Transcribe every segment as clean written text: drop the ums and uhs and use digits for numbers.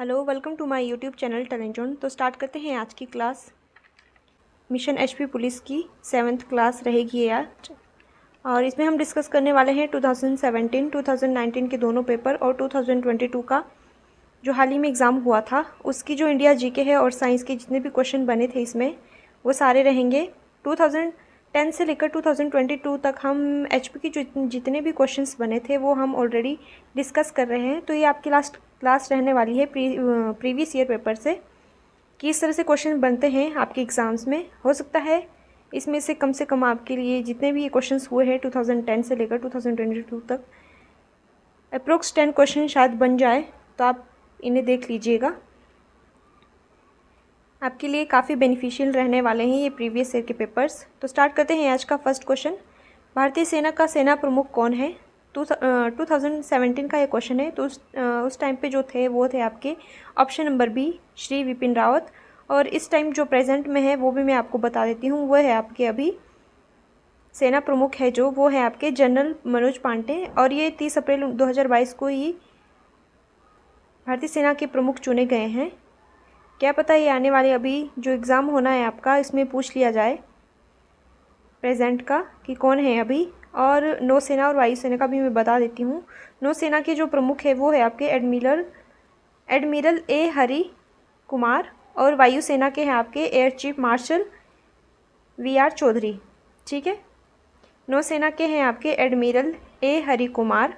Hello, welcome to my YouTube channel Talent Zone. तो start करते हैं आज की क्लास। मिशन एचपी पुलिस की 7th क्लास रहेगी ये आज, और इसमें हम डिस्कस करने वाले हैं 2017, 2019 के दोनों पेपर और 2022 का जो हाल ही में एग्ज़ाम हुआ था उसकी जो इंडिया जीके है और साइंस के जितने भी क्वेश्चन बने थे इसमें वो सारे रहेंगे। 2010 से लेकर 2022 तक हम एचपी की जो जितने भी क्वेश्चंस बने थे वो हम ऑलरेडी डिस्कस कर रहे हैं। तो ये आपकी लास्ट क्लास रहने वाली है प्रीवियस ईयर पेपर से कि इस तरह से क्वेश्चन बनते हैं आपके एग्ज़ाम्स में। हो सकता है इसमें से कम आपके लिए जितने भी ये क्वेश्चंस हुए हैं 2010 से लेकर 2022 तक अप्रोक्स 10 क्वेश्चन शायद बन जाए, तो आप इन्हें देख लीजिएगा। आपके लिए काफ़ी बेनिफिशियल रहने वाले हैं ये प्रीवियस ईयर के पेपर्स। तो स्टार्ट करते हैं आज का फर्स्ट क्वेश्चन। भारतीय सेना का सेना प्रमुख कौन है? 2017 का ये क्वेश्चन है। तो उस टाइम पे जो थे वो थे आपके option number B, Shri Bipin Rawat. और इस टाइम जो प्रेजेंट में है वो भी मैं आपको बता देती हूँ, वो है आपके अभी सेना प्रमुख है जो वो है आपके जनरल मनोज पांडे। और ये 30 अप्रैल 2022 को ही भारतीय सेना के प्रमुख चुने गए हैं। क्या पता ये आने वाले अभी जो एग्ज़ाम होना है आपका इसमें पूछ लिया जाए प्रेजेंट का कि कौन है अभी। और नौसेना और वायुसेना का भी मैं बता देती हूँ। नौसेना के जो प्रमुख है वो है आपके एडमिरल ए हरि कुमार, और वायुसेना के हैं आपके air chief marshal VR Chaudhari. ठीक है, नौसेना के हैं आपके एडमिरल ए हरि कुमार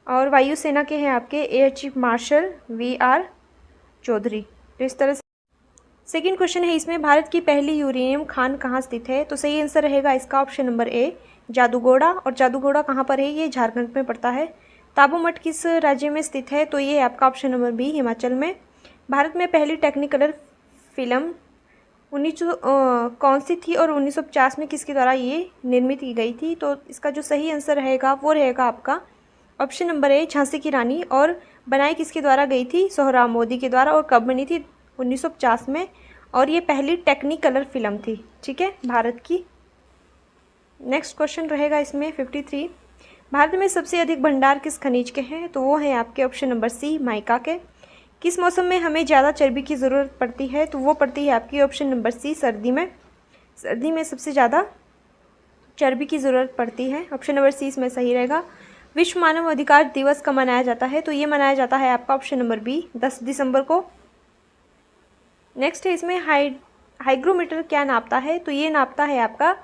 और वायुसेना के हैं आपके air chief marshal VR Chaudhari. तो इस तरह से सेकेंड क्वेश्चन है इसमें, भारत की पहली यूरेनियम खान कहाँ स्थित है? तो सही आंसर रहेगा इसका ऑप्शन नंबर ए, जादूगोड़ा। और जादूगोड़ा कहाँ पर है? ये झारखंड में पड़ता है। ताबू मठ किस राज्य में स्थित है? तो ये आपका ऑप्शन नंबर बी, हिमाचल में। भारत में पहली टेक्निकलर फिल्म कौन सी थी और 1950 में किसके द्वारा ये निर्मित की गई थी? तो इसका जो सही आंसर रहेगा वो रहेगा आपका ऑप्शन नंबर ए, झांसी की रानी। और बनाई किसके द्वारा गई थी? सोहराब मोदी के द्वारा। और कब बनी थी? 1950 में। और ये पहली टेक्निकलर फिल्म थी, ठीक है, भारत की। नेक्स्ट क्वेश्चन रहेगा इसमें 53। भारत में सबसे अधिक भंडार किस खनिज के हैं? तो वो है आपके ऑप्शन नंबर सी, माइका के। किस मौसम में हमें ज़्यादा चर्बी की ज़रूरत पड़ती है? तो वो पड़ती है आपकी ऑप्शन नंबर सी, सर्दी में। सर्दी में सबसे ज़्यादा चर्बी की ज़रूरत पड़ती है। ऑप्शन नंबर सी इसमें सही रहेगा। विश्व मानव अधिकार दिवस कब मनाया जाता है? तो ये मनाया जाता है आपका ऑप्शन नंबर बी, 10 दिसंबर को। नेक्स्ट है इसमें हाइग्रोमीटर क्या नापता है? तो ये नापता है आपका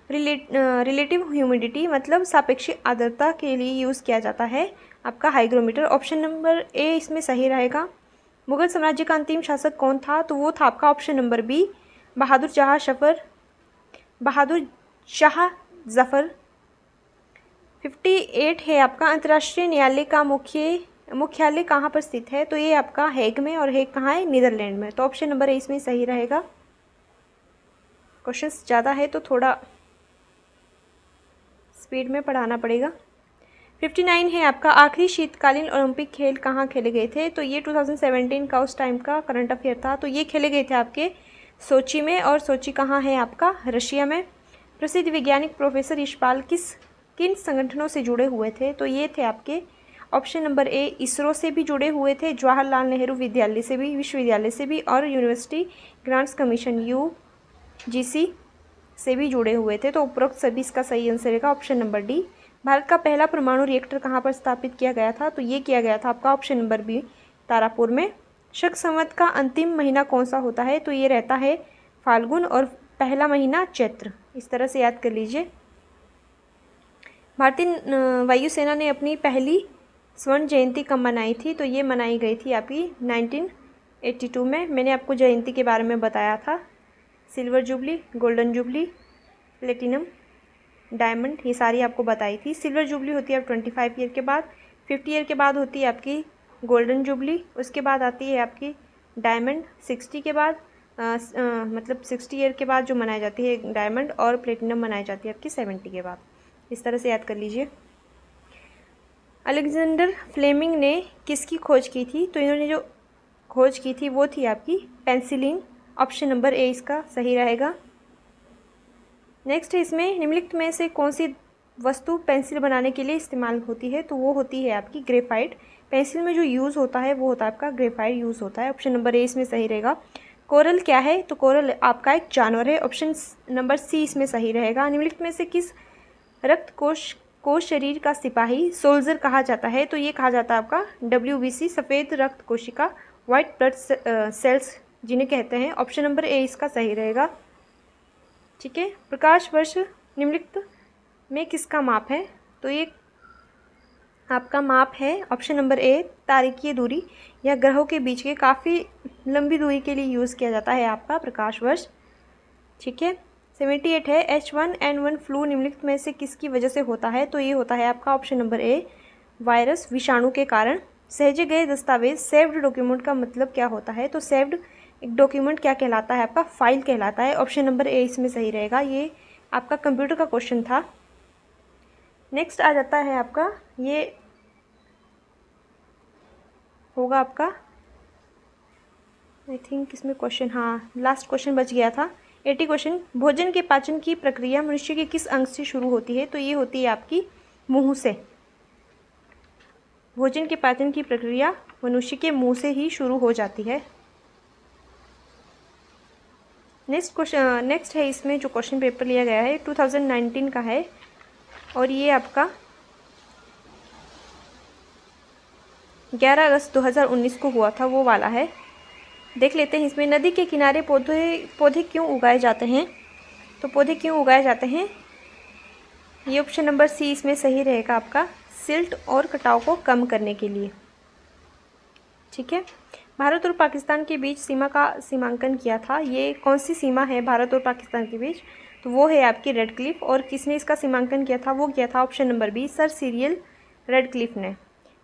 रिलेटिव ह्यूमिडिटी, मतलब सापेक्षिक आर्द्रता के लिए यूज़ किया जाता है आपका हाइग्रोमीटर। ऑप्शन नंबर ए इसमें सही रहेगा। मुगल साम्राज्य का अंतिम शासक कौन था? तो वो था आपका option number B, Bahadur Shah Zafar. 58 है आपका, अंतर्राष्ट्रीय न्यायालय का मुख्यालय कहाँ पर स्थित है? तो ये आपका हेग में, और हेग कहाँ है? नीदरलैंड में। तो ऑप्शन नंबर ए इसमें सही रहेगा। क्वेश्चंस ज़्यादा है तो थोड़ा स्पीड में पढ़ाना पड़ेगा। 59 है आपका, आखिरी शीतकालीन ओलंपिक खेल कहाँ खेले गए थे? तो ये 2017 का उस टाइम का करंट अफेयर था। तो ये खेले गए थे आपके सोची में, और सोची कहाँ है आपका? रशिया में। प्रसिद्ध वैज्ञानिक प्रोफेसर यशपाल किन संगठनों से जुड़े हुए थे? तो ये थे आपके ऑप्शन नंबर ए, इसरो से भी जुड़े हुए थे, जवाहरलाल नेहरू विश्वविद्यालय से भी, और यूनिवर्सिटी ग्रांट्स कमीशन यूजीसी से भी जुड़े हुए थे। तो उपरोक्त सभी इसका सही आंसर रहेगा ऑप्शन नंबर डी। भारत का पहला परमाणु रिएक्टर कहाँ पर स्थापित किया गया था? तो ये किया गया था आपका ऑप्शन नंबर बी, तारापुर में। शक संवत का अंतिम महीना कौन सा होता है? तो ये रहता है फाल्गुन, और पहला महीना चैत्र। इस तरह से याद कर लीजिए। भारतीय वायुसेना ने अपनी पहली स्वर्ण जयंती कब मनाई थी? तो ये मनाई गई थी आपकी 1982 में। मैंने आपको जयंती के बारे में बताया था, silver jubilee, golden jubilee, platinum, diamond, ये सारी आपको बताई थी। सिल्वर जुबली होती है 25 ईयर के बाद, 50 ईयर के बाद होती है आपकी गोल्डन जुबली, उसके बाद आती है आपकी डायमंड 60 के बाद, मतलब 60 ईयर के बाद जो मनाई जाती है डायमंड, और प्लेटिनम मनाई जाती है आपकी 70 के बाद। इस तरह से याद कर लीजिए। अलेक्जेंडर फ्लेमिंग ने किसकी खोज की थी? तो इन्होंने जो खोज की थी वो थी आपकी पेंसिलिन। ऑप्शन नंबर ए इसका सही रहेगा। नेक्स्ट है इसमें, निम्नलिखित में से कौन सी वस्तु पेंसिल बनाने के लिए इस्तेमाल होती है? तो वो होती है आपकी ग्रेफाइट। पेंसिल में जो यूज़ होता है वो होता है आपका ग्रेफाइट यूज़ होता है। ऑप्शन नंबर ए इसमें सही रहेगा। कोरल क्या है? तो कोरल आपका एक जानवर है। ऑप्शन नंबर सी इसमें सही रहेगा। निम्नलिखित में से किस रक्त कोश को शरीर का सिपाही सोल्जर कहा जाता है? तो ये कहा जाता है आपका WBC, सफ़ेद रक्त कोशिका, वाइट ब्लड सेल्स जिन्हें कहते हैं। ऑप्शन नंबर ए इसका सही रहेगा। ठीक है। प्रकाश वर्ष निम्नलिखित में किसका माप है? तो ये आपका माप है ऑप्शन नंबर ए तारकीय दूरी या ग्रहों के बीच के काफ़ी लंबी दूरी के लिए यूज़ किया जाता है आपका प्रकाश वर्ष। ठीक है। 78 है H1N1 फ्लू निम्नलिखित में से किसकी वजह से होता है? तो ये होता है आपका ऑप्शन नंबर ए वायरस विषाणु के कारण। सहेजे गए दस्तावेज सेव्ड डॉक्यूमेंट का मतलब क्या होता है? तो सेव्ड एक डॉक्यूमेंट क्या कहलाता है? आपका फाइल कहलाता है। ऑप्शन नंबर ए इसमें सही रहेगा। ये आपका कंप्यूटर का क्वेश्चन था। नेक्स्ट आ जाता है आपका, ये होगा आपका आई थिंक इसमें क्वेश्चन, हाँ लास्ट क्वेश्चन बच गया था। 80 क्वेश्चन, भोजन के पाचन की प्रक्रिया मनुष्य के किस अंग से शुरू होती है? तो ये होती है आपकी मुंह से। भोजन के पाचन की प्रक्रिया मनुष्य के मुंह से ही शुरू हो जाती है। नेक्स्ट है इसमें जो क्वेश्चन पेपर लिया गया है 2019 का है और ये आपका 11 अगस्त 2019 को हुआ था, वो वाला है। देख लेते हैं इसमें, नदी के किनारे पौधे क्यों उगाए जाते हैं? तो पौधे क्यों उगाए जाते हैं? ये ऑप्शन नंबर सी इसमें सही रहेगा आपका, सिल्ट और कटाव को कम करने के लिए। ठीक है। भारत और पाकिस्तान के बीच सीमा का सीमांकन किया था, ये कौन सी सीमा है भारत और पाकिस्तान के बीच? तो वो है आपकी रेड क्लिफ। और किसने इसका सीमांकन किया था? वो किया था option number B sir Cyril Radcliffe ने।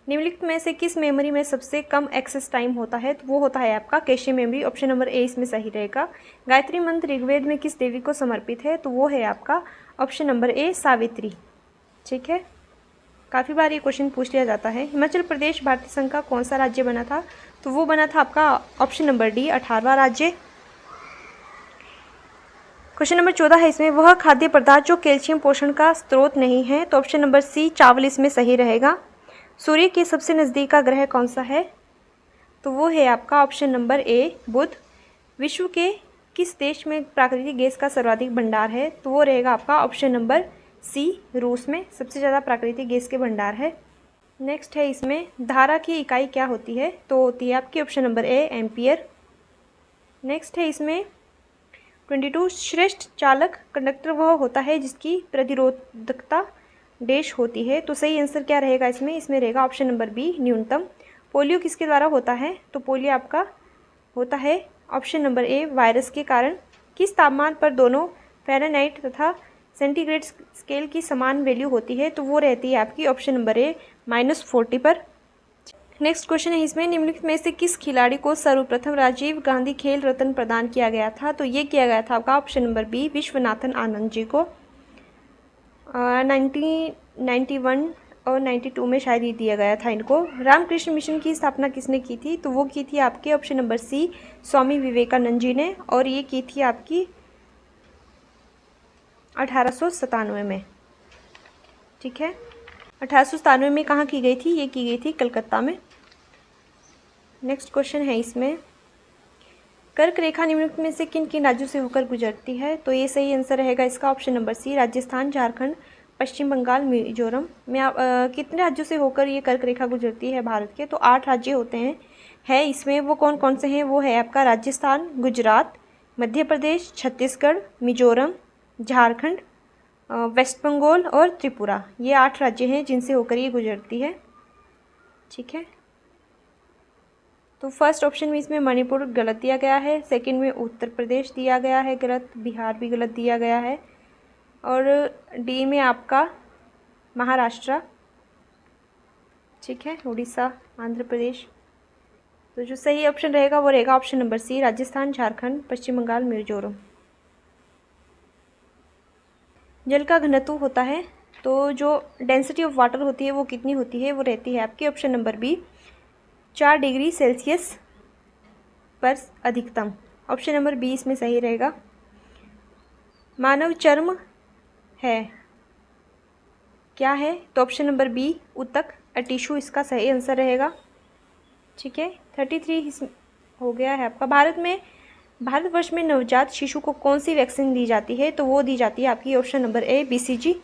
निम्नलिखित में से किस मेमोरी में सबसे कम एक्सेस टाइम होता है? तो वो होता है आपका कैशे मेमोरी। ऑप्शन नंबर ए इसमें सही रहेगा। गायत्री मंत्र ऋग्वेद में किस देवी को समर्पित है? तो वो है आपका ऑप्शन नंबर ए सावित्री। ठीक है। काफ़ी बार ये क्वेश्चन पूछ लिया जाता है। हिमाचल प्रदेश भारतीय संघ का कौन सा राज्य बना था? तो वो बना था आपका ऑप्शन नंबर डी 18वां राज्य। क्वेश्चन नंबर 14 है इसमें, वह खाद्य पदार्थ जो कैल्शियम पोषण का स्रोत नहीं है? तो ऑप्शन नंबर सी चावल इसमें सही रहेगा। सूर्य के सबसे नज़दीक का ग्रह कौन सा है? तो वो है आपका ऑप्शन नंबर ए बुध। विश्व के किस देश में प्राकृतिक गैस का सर्वाधिक भंडार है? तो वो रहेगा आपका ऑप्शन नंबर सी रूस में सबसे ज़्यादा प्राकृतिक गैस के भंडार है। नेक्स्ट है इसमें, धारा की इकाई क्या होती है? तो होती है आपकी option number A ampere. Next है इसमें 22 श्रेष्ठ चालक कंडक्टर वह होता है जिसकी प्रतिरोधकता डैश होती है। तो सही आंसर क्या रहेगा इसमें? इसमें रहेगा ऑप्शन नंबर बी न्यूनतम। पोलियो किसके द्वारा होता है? तो पोलियो आपका होता है ऑप्शन नंबर ए वायरस के कारण। किस तापमान पर दोनों फ़ारेनहाइट तथा सेंटीग्रेड स्केल की समान वैल्यू होती है? तो वो रहती है आपकी ऑप्शन नंबर ए -40 पर। नेक्स्ट क्वेश्चन है इसमें, निम्नलिखित में से किस खिलाड़ी को सर्वप्रथम राजीव गांधी खेल रत्न प्रदान किया गया था? तो ये किया गया था आपका option number B Viswanathan Anand ji को। 1991 और 92 में शायद ये दिया गया था इनको। रामकृष्ण मिशन की स्थापना किसने की थी? तो वो की थी आपके ऑप्शन नंबर सी स्वामी विवेकानंद जी ने, और ये की थी आपकी 1897 में। ठीक है। 1897 में कहाँ की गई थी? ये की गई थी कलकत्ता में। नेक्स्ट क्वेश्चन है इसमें, कर्क रेखा निम्नलिखित में से किन किन राज्यों से होकर गुजरती है? तो ये सही आंसर रहेगा इसका option number C Rajasthan, Jharkhand, Paschim Bengal, Mizoram में। कितने राज्यों से होकर ये कर्क रेखा गुजरती है भारत के? तो 8 राज्य होते हैं इसमें। वो कौन कौन से हैं? वो है आपका राजस्थान, गुजरात, मध्य प्रदेश, छत्तीसगढ़, मिजोरम, झारखंड, वेस्ट बंगाल और त्रिपुरा। ये 8 राज्य हैं जिनसे होकर ये गुजरती है। ठीक है। तो फर्स्ट ऑप्शन में इसमें मणिपुर गलत दिया गया है, सेकंड में उत्तर प्रदेश दिया गया है गलत, बिहार भी गलत दिया गया है, और डी में आपका महाराष्ट्र। ठीक है। उड़ीसा, आंध्र प्रदेश। तो जो सही ऑप्शन रहेगा वो रहेगा option number C Rajasthan, Jharkhand, Paschim Bengal, Mizoram. जल का घनत्व होता है, तो जो डेंसिटी ऑफ वाटर होती है वो कितनी होती है? वो रहती है आपकी option number B 4 degree Celsius पर अधिकतम। ऑप्शन नंबर बी इसमें सही रहेगा। मानव चर्म है क्या है? तो ऑप्शन नंबर बी ऊतक, टिश्यू इसका सही आंसर रहेगा। ठीक है। 33 हो गया है आपका। भारतवर्ष में नवजात शिशु को कौन सी वैक्सीन दी जाती है? तो वो दी जाती है आपकी ऑप्शन नंबर ए BCG।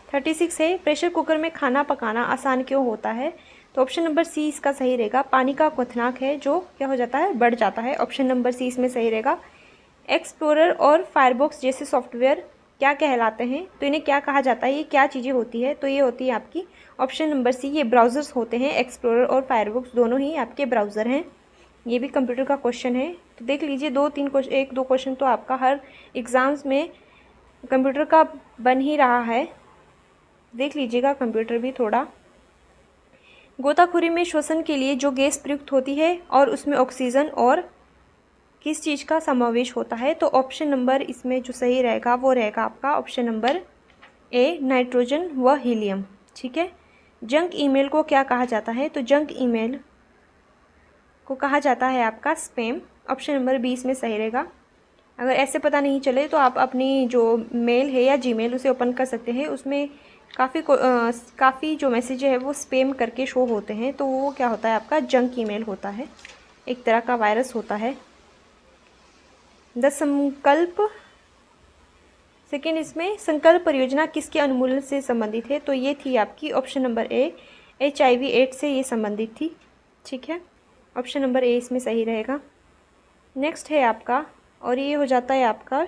36 है, प्रेशर कुकर में खाना पकाना आसान क्यों होता है? तो ऑप्शन नंबर सी इसका सही रहेगा। पानी का क्वथनांक है जो क्या हो जाता है, बढ़ जाता है। ऑप्शन नंबर सी इसमें सही रहेगा। एक्सप्लोरर और फायरफॉक्स जैसे सॉफ्टवेयर क्या कहलाते हैं? तो इन्हें क्या कहा जाता है, ये क्या चीज़ें होती है? तो ये होती है आपकी ऑप्शन नंबर सी, ये ब्राउज़र्स होते हैं। एक्सप्लोरर और फायरफॉक्स दोनों ही आपके ब्राउज़र हैं। ये भी कंप्यूटर का क्वेश्चन है, तो देख लीजिए 2-3 क्वेश्चन, 1-2 क्वेश्चन तो आपका हर एग्ज़ाम्स में कंप्यूटर का बन ही रहा है। देख लीजिएगा कंप्यूटर भी थोड़ा। गोताखोरी में श्वसन के लिए जो गैस प्रयुक्त होती है और उसमें ऑक्सीजन और किस चीज़ का समावेश होता है? तो ऑप्शन नंबर इसमें जो सही रहेगा वो रहेगा आपका ऑप्शन नंबर ए, नाइट्रोजन व हीलियम। ठीक है। जंक ईमेल को क्या कहा जाता है? तो जंक ईमेल को कहा जाता है आपका स्पैम। ऑप्शन नंबर बी इसमें सही रहेगा। अगर ऐसे पता नहीं चले तो आप अपनी जो मेल है या जीमेल उसे ओपन कर सकते हैं। उसमें काफ़ी जो मैसेज है वो स्पैम करके शो होते हैं, तो वो क्या होता है आपका जंक ईमेल होता है, एक तरह का वायरस होता है। द संकल्प सेकेंड, इसमें संकल्प परियोजना किसके अनुमूलन से संबंधित है? तो ये थी आपकी option number A, HIV AIDS से ये संबंधित थी। ठीक है, ऑप्शन नंबर ए इसमें सही रहेगा। नेक्स्ट है आपका, और ये हो जाता है आपका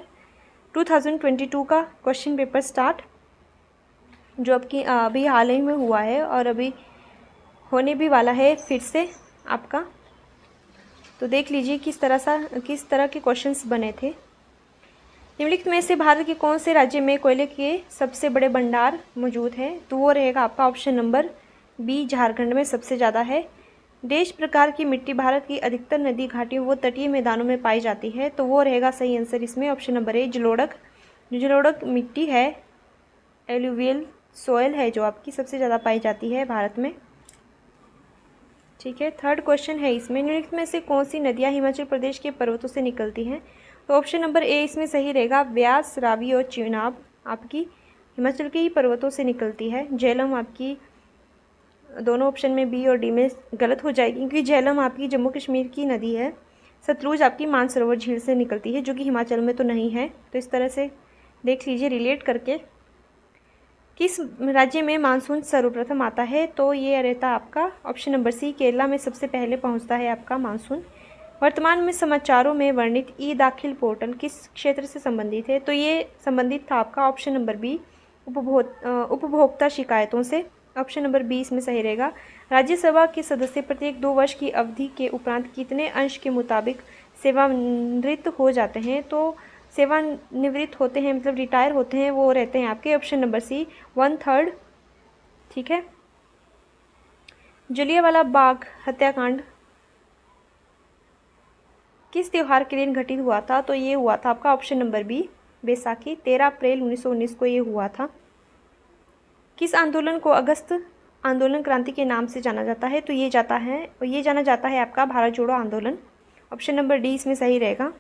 2022 का क्वेश्चन पेपर स्टार्ट, जो अभी हाल ही में हुआ है और अभी होने भी वाला है फिर से आपका। तो देख लीजिए किस तरह के क्वेश्चंस बने थे। निम्नलिखित में से भारत के कौन से राज्य में कोयले के सबसे बड़े भंडार मौजूद हैं? तो वो रहेगा आपका ऑप्शन नंबर बी, झारखंड में सबसे ज़्यादा है। देश प्रकार की मिट्टी भारत की अधिकतर नदी घाटियों व तटीय मैदानों में पाई जाती है, तो वो रहेगा सही आंसर इसमें ऑप्शन नंबर ए, जलोढ़क। जलोढ़क मिट्टी है, एलुवियल सॉयल है, जो आपकी सबसे ज़्यादा पाई जाती है भारत में। ठीक है, थर्ड क्वेश्चन है इसमें, निम्नलिखित में से कौन सी नदियाँ हिमाचल प्रदेश के पर्वतों से निकलती हैं? तो ऑप्शन नंबर ए इसमें सही रहेगा। व्यास, रावी और चिनाब आपकी हिमाचल के ही पर्वतों से निकलती है। झेलम आपकी दोनों ऑप्शन में बी और डी में गलत हो जाएगी, क्योंकि झेलम आपकी जम्मू कश्मीर की नदी है। सतलुज आपकी मानसरोवर झील से निकलती है, जो कि हिमाचल में तो नहीं है। तो इस तरह से देख लीजिए रिलेट करके। किस राज्य में मानसून सर्वप्रथम आता है? तो ये रहता है आपका ऑप्शन नंबर सी, केरला में सबसे पहले पहुंचता है आपका मानसून। वर्तमान में समाचारों में वर्णित ई दाखिल पोर्टल किस क्षेत्र से संबंधित है? तो ये संबंधित था आपका ऑप्शन नंबर बी, उपभोक्ता शिकायतों से। ऑप्शन नंबर बी इसमें सही रहेगा। राज्यसभा के सदस्य प्रत्येक 2 वर्ष की अवधि के उपरांत कितने अंश के मुताबिक सेवानिवृत्त हो जाते हैं? तो सेवानिवृत्त होते हैं मतलब रिटायर होते हैं, वो रहते हैं आपके ऑप्शन नंबर सी, 1/3। ठीक है। जलियांवाला बाग हत्याकांड किस त्योहार के दिन घटित हुआ था? तो ये हुआ था आपका ऑप्शन नंबर बी, बैसाखी। 13 अप्रैल 1919 को ये हुआ था। किस आंदोलन को अगस्त आंदोलन क्रांति के नाम से जाना जाता है? तो ये जाना जाता है आपका भारत जोड़ो आंदोलन। ऑप्शन नंबर डी इसमें सही रहेगा।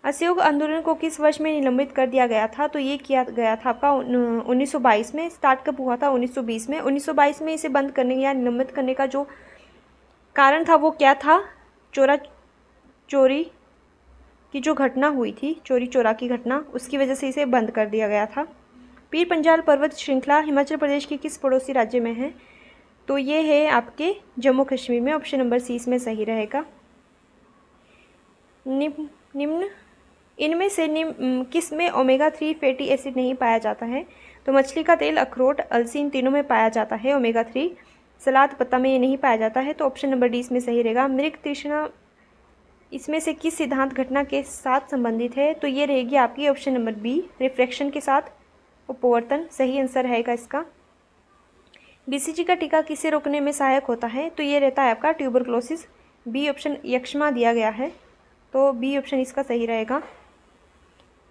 असहयोग आंदोलन को किस वर्ष में निलंबित कर दिया गया था? तो ये किया गया था आपका 1922 में। स्टार्ट कब हुआ था? 1920 में। 1922 में इसे बंद करने या निलंबित करने का जो कारण था वो क्या था? चोरी की जो घटना हुई थी, चोरी चोरा की घटना, उसकी वजह से इसे बंद कर दिया गया था। पीर पंजाल पर्वत श्रृंखला हिमाचल प्रदेश के किस पड़ोसी राज्य में है? तो ये है आपके जम्मू कश्मीर में। ऑप्शन नंबर सी इसमें सही रहेगा। इनमें से किस में ओमेगा 3 फैटी एसिड नहीं पाया जाता है? तो मछली का तेल, अखरोट, अलसी, इन तीनों में पाया जाता है ओमेगा 3। सलाद पत्ता में ये नहीं पाया जाता है, तो ऑप्शन नंबर डी इसमें सही रहेगा। मृग तृष्णा इसमें से किस सिद्धांत घटना के साथ संबंधित है? तो ये रहेगी आपकी ऑप्शन नंबर बी, रिफ्रैक्शन के साथ अपवर्तन सही आंसर रहेगा इसका। BCG का टीका किसे रोकने में सहायक होता है? तो ये रहता है आपका ट्यूबरक्लोसिस। बी ऑप्शन यक्ष्मा दिया गया है, तो बी ऑप्शन इसका सही रहेगा।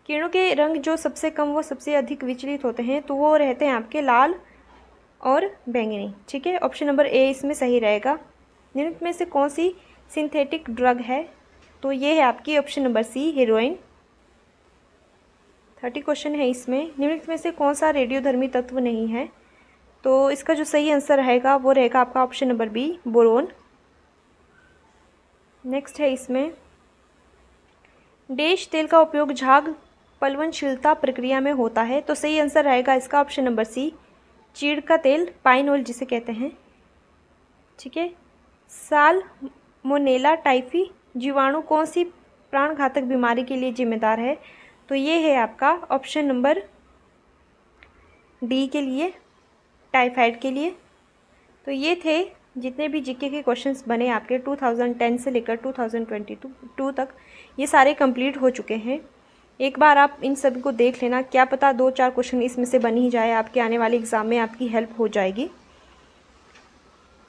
किरणों के रंग जो सबसे कम वो सबसे अधिक विचलित होते हैं, तो वो रहते हैं आपके लाल और बैंगनी। ठीक है, ऑप्शन नंबर ए इसमें सही रहेगा। निम्नलिखित में से कौन सी सिंथेटिक ड्रग है? तो ये है आपकी option number C, heroin. 30 question है इसमें। निम्नलिखित में से कौन सा रेडियोधर्मी तत्व नहीं है? तो इसका जो सही आंसर रहेगा वो रहेगा आपका option number B, boron. Next है इसमें, डैश तेल का उपयोग झाग पलवनशीलता प्रक्रिया में होता है। तो सही आंसर रहेगा इसका ऑप्शन नंबर सी, चीड़ का तेल, पाइन ऑयल जिसे कहते हैं। ठीक है। साल्मोनेला टाइफी जीवाणु कौन सी प्राणघातक बीमारी के लिए जिम्मेदार है? तो ये है आपका ऑप्शन नंबर डी के लिए, टाइफाइड के लिए। तो ये थे जितने भी जीके के क्वेश्चंस बने आपके 2010 से लेकर 2022 तक, ये सारे कंप्लीट हो चुके हैं। एक बार आप इन सभी को देख लेना, क्या पता 2-4 क्वेश्चन इसमें से बन ही जाए, आपके आने वाले एग्ज़ाम में आपकी हेल्प हो जाएगी।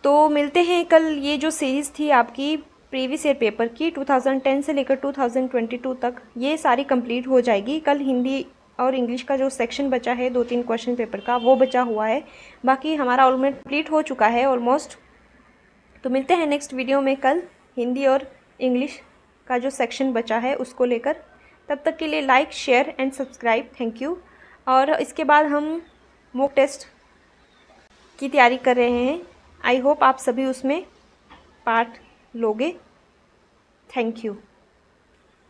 तो मिलते हैं कल। ये जो सीरीज़ थी आपकी प्रीवियस ईयर पेपर की 2010 से लेकर 2022 तक, ये सारी कंप्लीट हो जाएगी। कल हिंदी और इंग्लिश का जो सेक्शन बचा है 2-3 क्वेश्चन पेपर का, वो बचा हुआ है। बाकी हमारा ऑलमोस्ट कंप्लीट हो चुका है ऑलमोस्ट। तो मिलते हैं नेक्स्ट वीडियो में कल हिंदी और इंग्लिश का जो सेक्शन बचा है उसको लेकर। तब तक के लिए like, share and subscribe. Thank you. और इसके बाद हम मॉक टेस्ट की तैयारी कर रहे हैं। आई होप आप सभी उसमें पार्ट लोगे। Thank you.